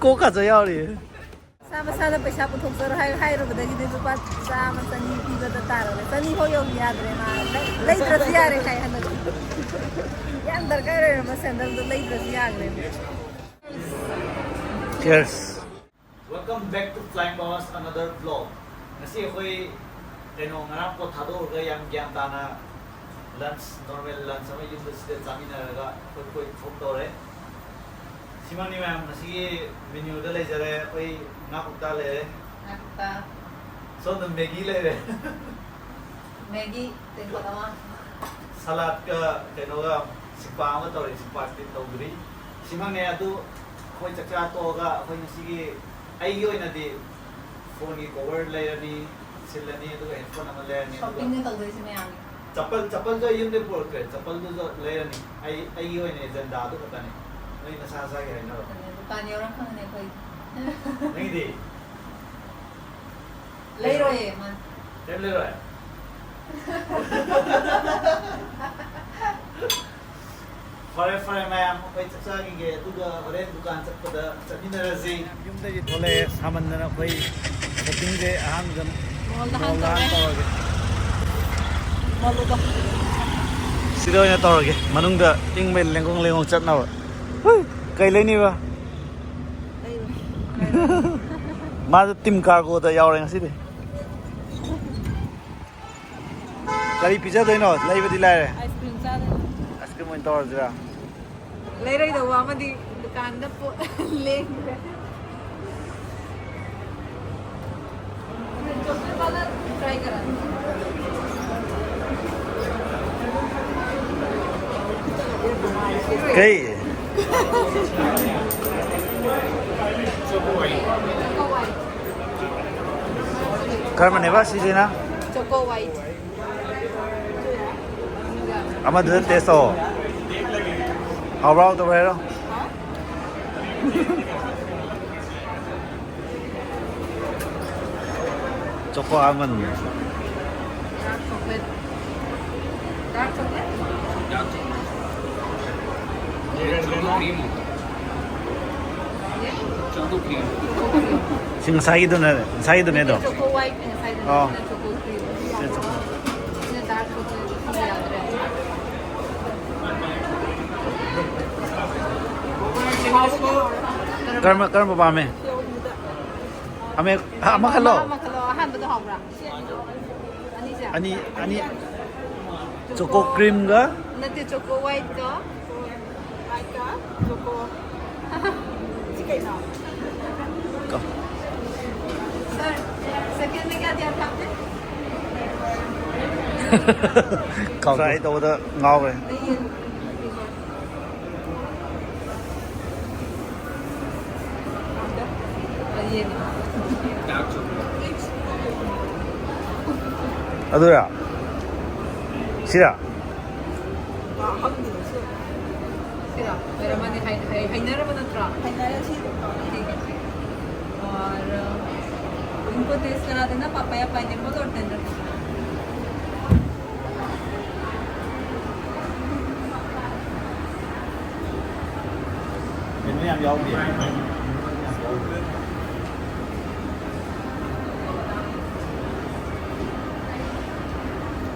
ꯀꯣꯛ ꯀꯥꯖ ꯌꯥꯎꯔꯤ ꯃꯁꯥ ꯃꯁꯥꯅ ꯄꯩꯁꯥ ꯄꯨꯊꯣꯛꯆꯔꯣ ꯍꯥꯏꯔꯨꯕꯗꯒꯤꯗꯤ ꯂꯨꯄꯥ ꯆꯥꯝꯃ ꯆꯅꯤ ꯄꯤꯕꯗ ꯇꯥꯔꯒ ꯆꯅꯤ ꯐꯥꯎ ꯌꯧꯕ ꯌꯥꯗ꯭ꯔꯦ ꯃꯥ ꯂꯩꯗ꯭ꯔꯁꯨ ꯌꯥꯔꯦ ꯍꯥꯏ ꯍꯟꯗꯛ ꯌꯥꯝ ꯗꯔꯀꯥꯔ ꯑꯣꯏꯔꯝꯕ ꯁꯦꯟꯗꯜꯗꯣ ꯂꯩꯗ꯭ꯔꯁꯨ ꯌꯥꯈ꯭ꯔꯦ Cheers. Welcome back to Flying Boss another vlog. Ngasi akhoi keno ngarap ko thadorga yam gyan tana lunch normal lunch sama university chaminaraga khoi thok tore. Simani ma'am ngasi menu da le jare koi ngakta le. Ngakta. So the Maggi le re. Maggi tin ko tama. Salad ka keno ga sipa ma tore sipa tin togri. Simang ne adu koi chakcha to ga koi ngasi gi ai gi oina di phone gi cover le ni silani adu headphone ama le ni. Shopping ne togdoi se ma'am. चप्पल जो यूं दे पोर के चप्पल जो ले रही आई यो ने agenda तो पता नहीं नहीं नशा सा के है ना दुकान यो रखा ने कोई नहीं दे ले रो ये मन ले रो है फरे मैं हम कोई चचा की के तू का अरे दुकान सब पता चमिन रजी यूं दे थोले सामान ना कोई शॉपिंग के आम जन mall Sida oina tawrage manungda ingmel lengong chatnawa kai leiniba ma team cargo da yaure ngasi de kari pizza doino laibadi laire ice cream cha de ice cream oin tawrjira le roi da wa ma di dukan da po le chocolate wala try kara kai choco white karma neba sijena choco white ama de teso how about the way choco almond dark chocolate sing sai do ne do choco white inside the Oh. choco cream in dark chocolate yaad rahe karma ba me ame ama khalo ahan bada hawra ani choco cream ga nati choco white ka choco chicken na Go. sir second mein kya diya tha aapne try to da ngau re ये adura sira सिरा मेरा मन है नरम नत्रा और इनको test करा देना पापाया पाइनएप्पल और tender mình làm dâu gì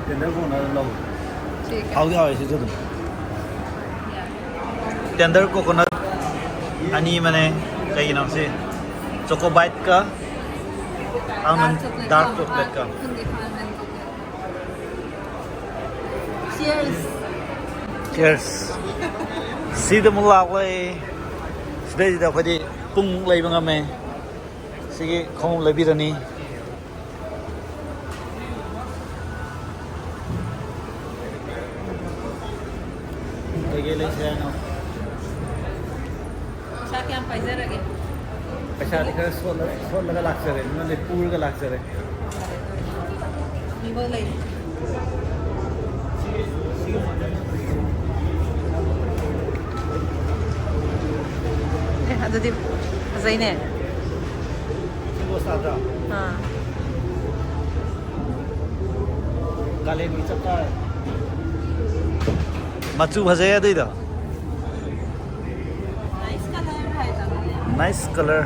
tiền đó cũng là lâu ठीक है how ga is it tender coconut ani mane kai na se choco bite ka almond dark chocolate ka cheers cheers sida mula lai sida da phadi pung lai banga me sigi khom lai birani cái lấy xe nó क्या क्या पैसे रखे पैसा लेकर soul लगा लाख से रहे मैंने पूल का लाख से रहे वीवो ले अदुदी फजैने वो सादा हां काले नीचे का machu phajai adai da Nice color.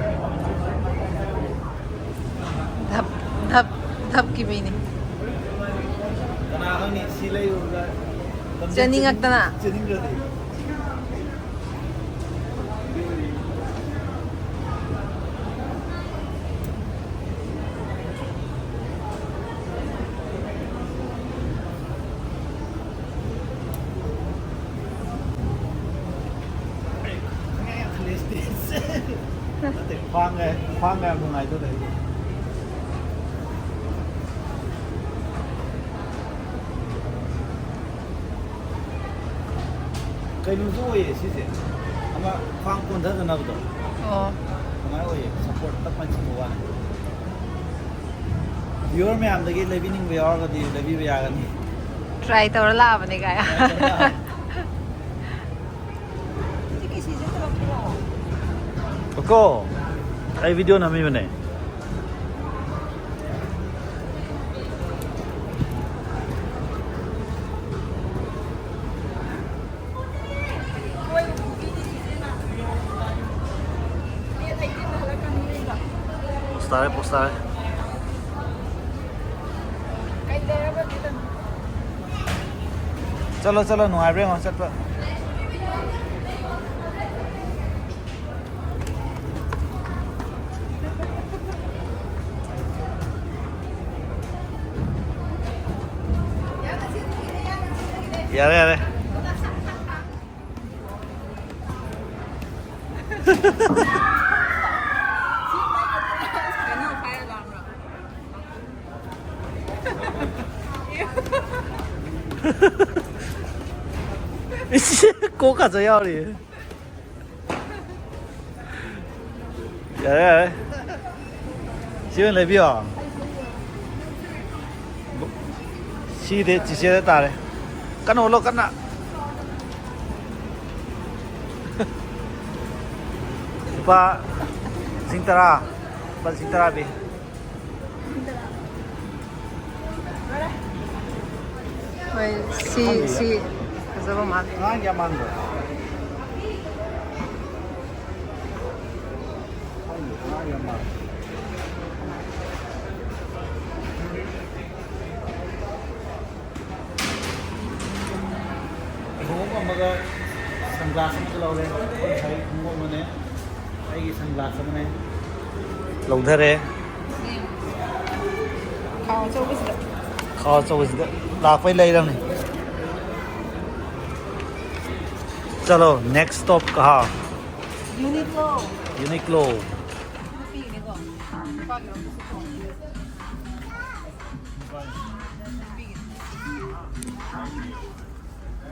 धप की Beni Kana kang ni sila yung Chani ngakta na. Chani ngakta na. khoan ngày một ngày tôi thấy cây nụ rũ ấy xí xí ama khoan con thật là nào đó mà ơi support tất mạnh sự quan viewer में हम लगे levy नहीं वे और कभी levy वे आगे नहीं try tawar la bane kaya Cô, ai video nào mình này? Postar. Chalo, no abre ngon chat pa. Yare. Cô cả giờ nhau đi. Yare. Xin lấy biểu. Xí để chỉ xe ta đấy. Cắn hồ lô cắn ạ. Pa Sintara bi. Wait, si kasama mat. ngang ya mang rồi ngang ya mang Hùng mà sunglass mà lâu lên con thấy Hùng mà này cái sunglass mà này Lâu thế đấy. Khó cho cái lạc phải lấy đâu này. Chalo, next stop कहाँ? Uniqlo.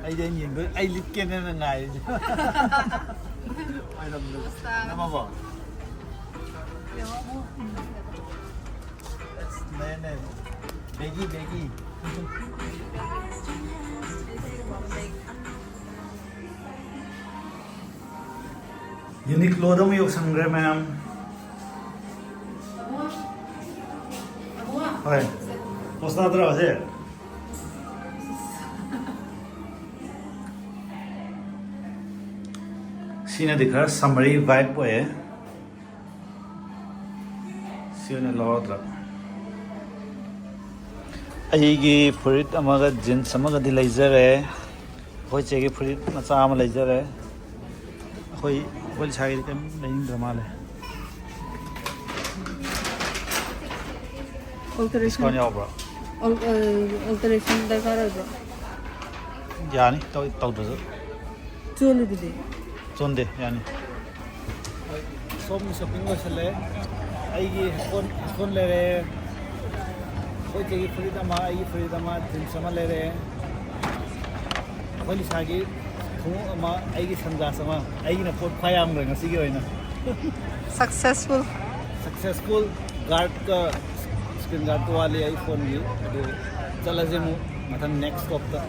Ai đến nhìn với ai lít kia nên là ngày. Ai làm được? Nó mà bỏ. Này. Baggy. Uniqlo đó mới yok sang rồi mà em. Ôi, post nào đó thế? Sini दिखा summary vibe वो है. Sini लाओ तो. अयीगी fret अमागा jeans अमागा दी laser है. कोई चेगी fret मचा आम laser है. कोई बोल छाई के नहीं धमाल है. Alteration. कौन यार ब्रो? Alteration दरकार है bro. यानी तो दो. चोल भी दे. चोंदे यानी. Som shopping को चले अयीगी फोन ले रहे कोई चीज़ फ्रीदमा जींस अमा ले रहे कोई लिसागी खमु अमा अयीगी सनग्लास अमा अयीगी ना पोट फायाम रहे ngasi की होइना सक्सेसफुल गार्ड का स्क्रीन गार्ड वाले आईफोन की अदु चला जेमु मथन नेक्स्ट स्टॉप ता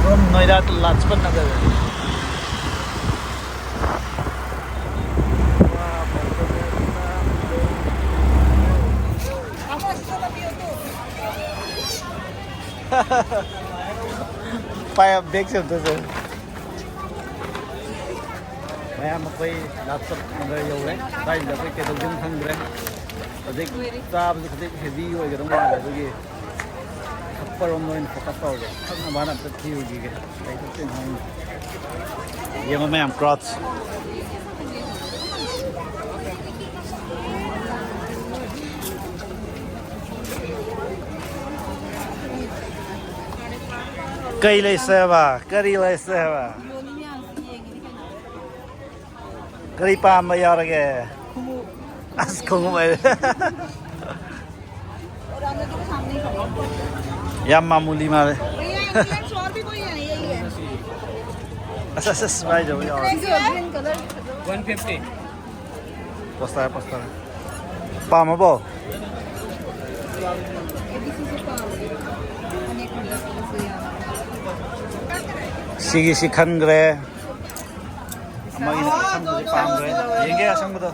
from Noida to Lajpat Nagar. पाया देख सकते सर ꯃꯌꯥꯝ ꯑꯩꯈꯣꯏ ꯂꯥꯞꯇꯞ ꯅꯝꯕꯔ ꯌꯧꯔꯦ ꯁ꯭ꯋꯥꯏꯁꯤꯗ ꯑꯩꯈꯣꯏ ꯀꯩꯗꯧꯗꯣꯏꯅꯣ ꯈꯪꯗ꯭ꯔꯦ ꯍꯧꯖꯤꯛ ꯆꯥꯕꯁꯨ ꯈꯖꯤꯛ ꯍꯦꯚꯤ ꯑꯣꯏꯒꯗꯧ ꯃꯥꯜꯂꯦ ꯑꯗꯨꯒꯤ ꯊꯛꯄꯔꯣꯝꯗ ꯑꯣꯏꯅ ꯐꯣꯀꯁ ꯇꯧꯔꯒꯦ ꯊꯛꯅꯕꯅ ꯑꯝꯇ ꯊꯤꯔꯨꯈꯤꯒꯦ ꯀꯩ ꯊꯛꯇꯣꯏꯅꯣ ꯈꯪꯗꯦ ꯌꯦꯡꯉꯣ ꯃꯌꯥꯝ ꯀ꯭ꯔꯥꯎꯗꯁ ꯀꯩ ꯂꯩꯁꯦ ꯍꯥꯏꯕ ꯀꯔꯤ ꯂꯩꯁꯦ ꯍꯥꯏꯕ ꯀꯔꯤ ꯄꯥꯝꯕ ꯌꯥꯎꯔꯒꯦ ꯑꯁ ꯈꯣꯡꯎꯞ ꯑꯣꯏꯔꯦ ꯌꯥꯝ ꯃꯥꯃꯨꯂꯤ ꯃꯥꯜꯂꯦ ꯑꯁ ꯑꯁ ꯑꯁ ꯚꯥꯏꯗꯕ ꯌꯥꯎꯔꯦ 150 ꯄꯣꯁꯇꯔ ꯄꯥꯝꯃꯕꯣ ꯁꯤꯒꯤꯁꯤ ꯈꯟꯈ꯭ꯔꯦ ꯑꯃꯒꯤꯅ ꯑꯁꯪꯕꯁꯤ ꯄꯥꯝꯈ꯭ꯔꯦ ꯌꯦꯡꯒꯦ ꯑꯁꯪꯕꯗꯣ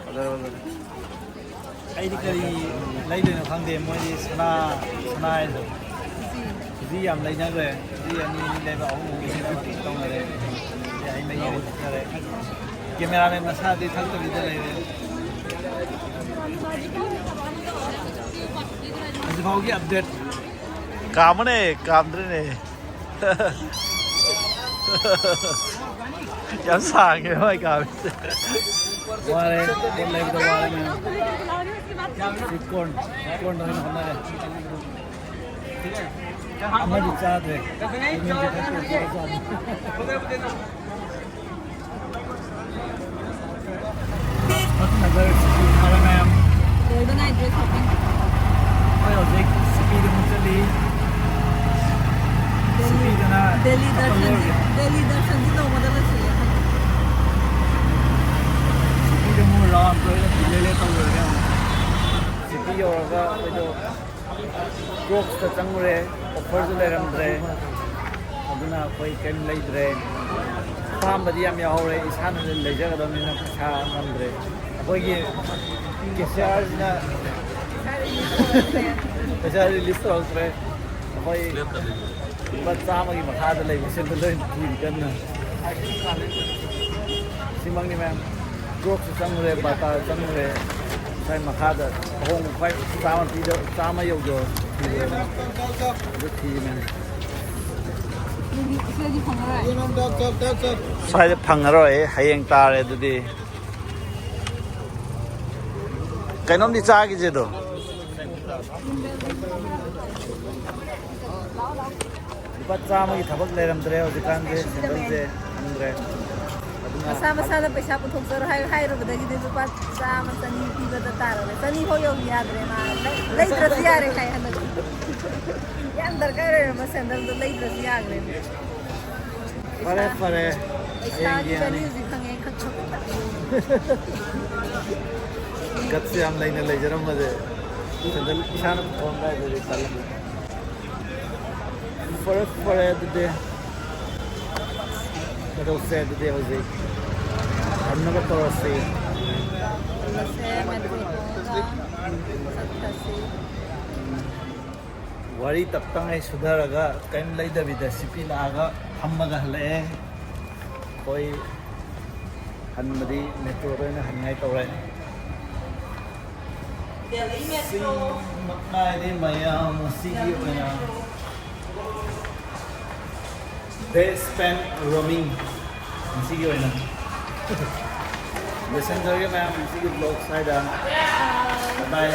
ꯐꯖꯔꯦ ꯑꯩꯗꯤ ꯀꯔꯤ ꯂꯩꯗꯣꯏꯅꯣ ꯈꯪꯗꯦ ꯃꯣꯏꯗꯤ ꯁꯅꯥ ꯍꯥꯏꯗꯣ ꯈꯨꯖꯤ ꯌꯥꯝ ꯂꯩꯅꯈ꯭ꯔꯦ ꯈꯨꯖꯤ ꯑꯅꯤ ꯂꯩꯕ ꯑꯍꯨꯝ ꯇꯧꯅꯔꯦ ꯑꯩ ꯃꯍꯤ ꯊꯛꯅꯔꯦ ꯀꯦꯃꯦꯔꯥꯃꯦꯟ ꯃꯁꯥꯗꯤ ꯊꯛꯇꯕꯤꯗ ꯂꯩꯔꯦ ꯍꯧꯖꯤꯛꯐꯥꯎꯒꯤ ꯑꯞꯗꯦꯠ ꯀꯥꯝꯃꯅꯦ ꯀꯥꯝꯗ꯭ꯔꯦꯅꯦ ꯌꯥꯝ ꯁꯥꯡꯉꯦ ꯃꯣꯏ ꯀꯥꯝꯃꯤꯁꯦ ꯋꯥꯔꯦ ꯄꯣꯠ ꯂꯩꯕꯗ ꯋꯥꯔꯦ ꯃꯌꯥꯝ ꯁꯤ ꯀꯣꯔꯟꯗ ꯑꯣꯏꯅ ꯍꯣꯠꯅꯔꯦ ꯑꯃꯗꯤ ꯆꯥꯗ꯭ꯔꯦ ꯅꯒꯔ ꯁꯤꯇꯤ ꯐꯔꯦ ꯃꯌꯥꯝ ꯑꯩꯈꯣꯏ ꯍꯧꯖꯤꯛ ꯁꯤꯄꯤꯗ ꯑꯃꯨꯛ ꯆꯠꯂꯤ ꯁꯤꯄꯤꯗꯅ दिल्ली दर्शन नौमदा ꯁꯤꯄꯤꯗ ꯑꯃꯨꯛ ꯔꯥꯎꯟ ꯀꯣꯏꯔꯒ ꯂꯦ ꯇꯧꯔꯒ ꯁꯤꯄꯤ ꯌꯧꯔꯒ ꯑꯩꯈꯣꯏꯗꯣ ꯀ꯭ꯔꯣꯛꯁꯇ ꯆꯪꯉꯨꯔꯦ ꯑꯣꯐꯔꯁꯨ ꯂꯩꯔꯝꯗ꯭ꯔꯦ ꯑꯗꯨꯅ ꯑꯩꯈꯣই ꯀꯔꯤꯝ ꯂꯩꯗ꯭ꯔꯦ ꯑꯄꯥꯝꯕꯗꯤ ꯌꯥꯝ ꯌꯥꯎꯍꯧꯔꯦ ꯏꯁꯥꯅ ꯂꯩꯖꯒꯗꯕꯅꯤꯅ ꯄꯩꯁꯥ ꯉꯝꯗ꯭ꯔꯦ ꯑꯩꯈꯣꯏꯒꯤ ꯀꯦꯁꯤꯌꯥꯔꯁꯤꯅ ꯄꯩꯁꯥ ꯔꯤꯂꯤꯁ ꯇꯧꯔꯛꯇ꯭ꯔꯦ ꯑꯩꯈꯣꯏ ꯂꯨꯄꯥ 100ꯒꯤ ꯃꯈꯥꯗ ꯂꯩꯕꯁꯤꯡꯗ ꯂꯣꯏꯅ ꯊꯤꯔꯤ ꯀꯟꯅ ꯁꯤꯃꯛꯅꯤ ꯃꯌꯥꯝ ꯀ꯭ꯔꯣꯛꯁꯨ ꯆꯪꯉꯨꯔꯦ ꯕꯥꯇꯥ ꯆꯪꯉꯨꯔꯦ ꯉꯁꯥꯏ ꯃꯈꯥꯗ ꯑꯍꯣꯡꯕ ꯈ꯭ꯋꯥꯏ 100 ꯌꯧꯗꯣ ꯑꯗꯨ ꯊꯤꯔꯤ ꯃꯌꯥꯝ ꯁ꯭ꯋꯥꯏꯗ ꯐꯪꯉꯔꯣꯏ ꯍꯌꯦꯡ ꯇꯥꯔꯦ ꯑꯗꯨꯗꯤ ꯀꯩꯅꯣꯝꯗꯤ ꯆꯥꯈꯤꯁꯦ ꯑꯗꯣ ꯂꯨꯄꯥ 100ꯒꯤ ꯊꯕꯛ ꯂꯩꯔꯝꯗ꯭ꯔꯦ ꯍꯧꯖꯤꯛꯀꯥꯟꯁꯦ ꯁꯦꯟꯗꯜꯁꯦ ꯐꯪꯗ꯭ꯔꯦ ꯑꯗꯨꯅ ꯃꯁꯥꯅ ꯄꯩꯁꯥ ꯄꯨꯊꯣꯛꯆꯔꯣ ꯍꯥꯏꯔꯨꯕꯗꯒꯤꯗꯤ ꯂꯨꯄꯥ 100 100 ꯄꯤꯕꯗ ꯇꯥꯔꯒ 100 ꯐꯥꯎ ꯌꯧꯕ ꯌꯥꯗ꯭ꯔꯦ ꯃꯥ ꯂꯩꯗ꯭ꯔꯁꯨ ꯌꯥꯔꯦ ꯍꯥꯏ ꯍꯟꯗꯛ ꯌꯥꯝ ꯗꯔꯀꯥꯔ ꯑꯣꯏꯔꯝꯕ ꯁꯦꯟꯗꯜꯗꯣ ꯂꯩꯗ꯭ꯔꯁꯨ ꯌꯥꯈ꯭ꯔꯦ ꯐꯔꯦ ꯄꯩꯁꯥꯒꯤ ꯚꯦꯂ꯭ꯌꯨꯁꯤ ꯈꯪꯉꯦ ꯒꯠꯁꯦ ꯌꯥꯝ ꯂꯩꯅ ꯂꯩꯖꯔꯝꯕꯁꯦ ꯁꯦꯟꯗꯜ ꯏꯁꯥꯅ ꯄꯨꯊꯣꯛꯑꯝꯗꯥꯏꯗꯗꯤ ꯈꯜꯂꯝꯃꯦ ꯐꯔꯦ ꯑꯗꯨꯗꯤ ꯀꯩꯗꯧꯁꯦ ꯑꯗꯨꯗꯤ ꯍꯧꯖꯤꯛ ꯍꯟꯅꯕ ꯇꯧꯔꯁꯤ ꯋꯥꯔꯤ ꯇꯞꯇꯉꯩ ꯁꯨꯙꯔꯒ ꯀꯔꯤꯝ ꯂꯩꯗꯕꯤꯗ ꯁꯤꯄꯤ ꯂꯥꯛꯑꯒ ꯐꯝꯃꯒ ꯍꯜꯂꯛꯑꯦ ꯑꯩꯈꯣꯏ ꯍꯟꯕꯗꯤ ꯃꯦꯇ꯭ꯔꯣꯗ ꯑꯣꯏꯅ ꯍꯟꯉꯥꯏ ꯇꯧꯔꯦ ꯁꯤ ꯃꯛꯅꯥꯏꯗꯤ ꯃꯌꯥꯝ ꯑꯁꯤꯒꯤ ꯑꯣꯏꯅ they spend roaming ꯉꯁꯤꯒꯤ ꯑꯣꯏꯅ ꯂꯣꯏꯁꯤꯟꯖꯔꯒꯦ ꯃꯌꯥꯝ ꯉꯁꯤꯒꯤ ꯕ꯭ꯂꯣꯛ ꯁ꯭ꯋꯥꯏꯗ ꯕꯥꯏ